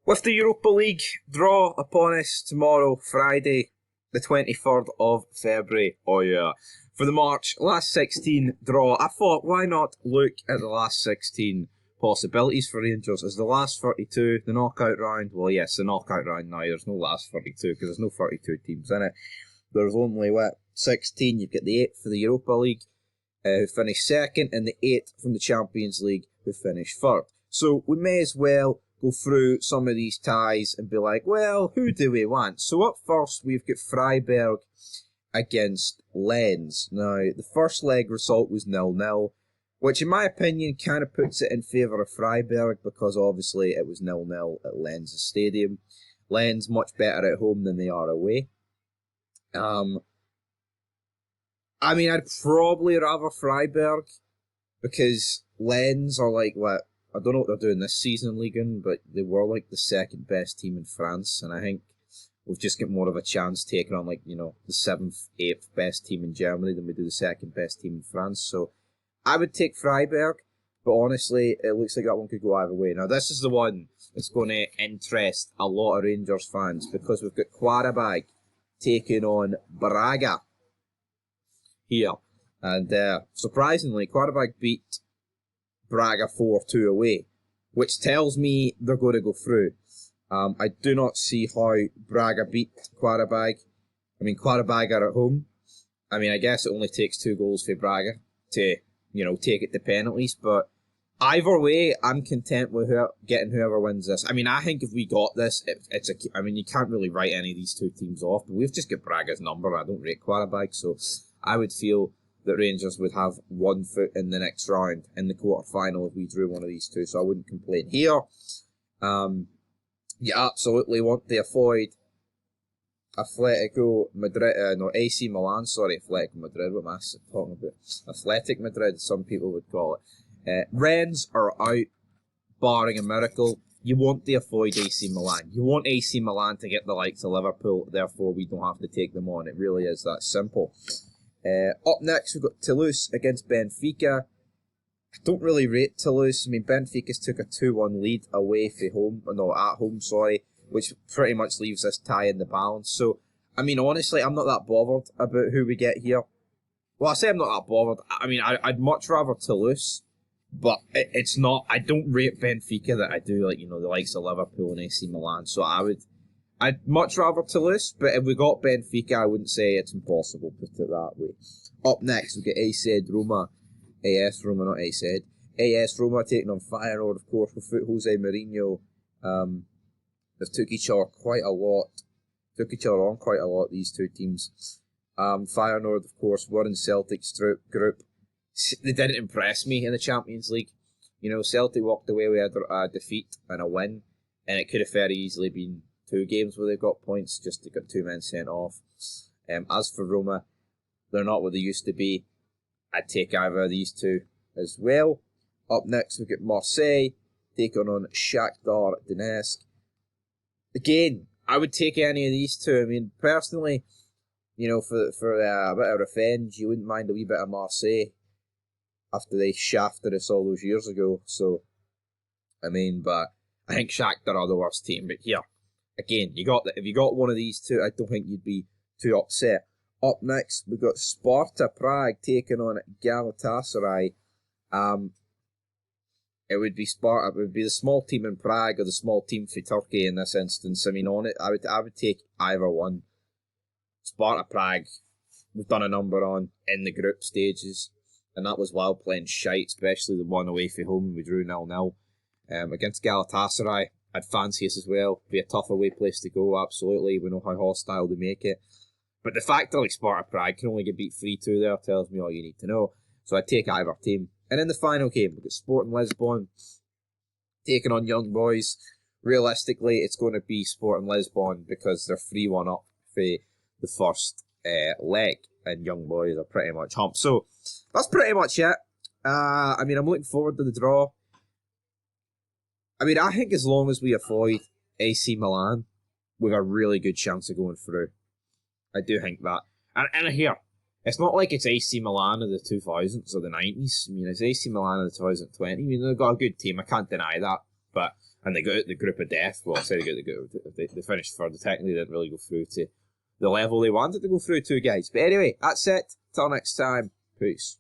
With the Europa League draw upon us tomorrow, Friday, the 23rd of February. Oh yeah. For the March last 16 draw, I thought, why not look at the last 16 possibilities for Rangers? Is the last 32 the knockout round? Well, yes, the knockout round now. There's no last 32 because there's no 32 teams in it. There's only, 16. You've got the 8 for the Europa League, who finished second, and the 8 from the Champions League, who finished third. So we may as well go through some of these ties and be like, well, who do we want? So up first, we've got Freiburg against Lens. Now, the first leg result was 0-0, which in my opinion kind of puts it in favour of Freiburg because obviously it was 0-0 at Lens' stadium. Lens much better at home than they are away. I'd probably rather Freiburg because Lens are like, I don't know what they're doing this season in Ligue 1, but they were like the second best team in France, and I think we've just got more of a chance taking on the 7th, 8th best team in Germany than we do the second best team in France. So I would take Freiburg, but honestly, it looks like that one could go either way. Now, this is the one that's going to interest a lot of Rangers fans because we've got Qarabag taking on Braga here. And surprisingly, Qarabag beat Braga 4-2 away, which tells me they're going to go through. I do not see how Braga beat Qarabag. Qarabag are at home. I guess it only takes 2 goals for Braga to, take it to penalties, but either way, I'm content with getting whoever wins this. I think if we got this, you can't really write any of these two teams off, but we've just got Braga's number. I don't rate Qarabag, so I would feel that Rangers would have 1 foot in the next round in the quarter-final if we drew one of these two, so I wouldn't complain here. You absolutely want to avoid Atletico Madrid, AC Milan, Atletico Madrid, what am I talking about? Athletic Madrid, some people would call it. Rennes are out, barring a miracle. You want to avoid AC Milan. You want AC Milan to get the likes of Liverpool, therefore we don't have to take them on. It really is that simple. Up next, we've got Toulouse against Benfica. I don't really rate Toulouse. Benfica's took a 2-1 lead away from home, at home, which pretty much leaves this tie in the balance. So, honestly, I'm not that bothered about who we get here. Well, I say I'm not that bothered. I'd much rather Toulouse, but it's not. I don't rate Benfica that I do, the likes of Liverpool and AC Milan. So I'd much rather Toulouse, but if we got Benfica, I wouldn't say it's impossible, put it that way. Up next, we get AS Roma, not AS. AS Roma taking on Feyenoord, of course, with Jose Mourinho. They've took each other on quite a lot, these two teams. Feyenoord, of course, were in Celtic's group. They didn't impress me in the Champions League. Celtic walked away with a defeat and a win, and it could have very easily been 2 games where they got points, just to get 2 men sent off. As for Roma, they're not what they used to be. I'd take either of these two as well. Up next, we've got Marseille taking on Shakhtar Donetsk. Again, I would take any of these two. Personally, for a bit of revenge, you wouldn't mind a wee bit of Marseille after they shafted us all those years ago. So, but I think Shakhtar are the worst team. But here, again, if you got one of these two, I don't think you'd be too upset. Up next, we've got Sparta Prague taking on Galatasaray. It would be Sparta. It would be the small team in Prague or the small team for Turkey in this instance. On it, I would take either one. Sparta Prague, we've done a number on in the group stages, and that was while playing shite, especially the one away from home. We drew 0-0. Against Galatasaray, I'd fancy us as well. Be a tough away place to go, absolutely. We know how hostile they make it. But the fact that Sparta Prague can only get beat 3-2 there tells me all you need to know. So I'd take either team. And in the final game, we've got Sporting Lisbon taking on Young Boys. Realistically, it's going to be Sporting Lisbon because they're 3-1 up for the first leg. And Young Boys are pretty much humped. So that's pretty much it. I'm looking forward to the draw. I think as long as we avoid AC Milan, we've a really good chance of going through. I do think that. And here, it's not like it's AC Milan of the 2000s or the 90s. It's AC Milan of the 2020. They've got a good team. I can't deny that. But And they got out the group of death. Well, I say they got the group. They finished third. Technically, they didn't really go through to the level they wanted to go through to, guys. But anyway, that's it. Till next time. Peace.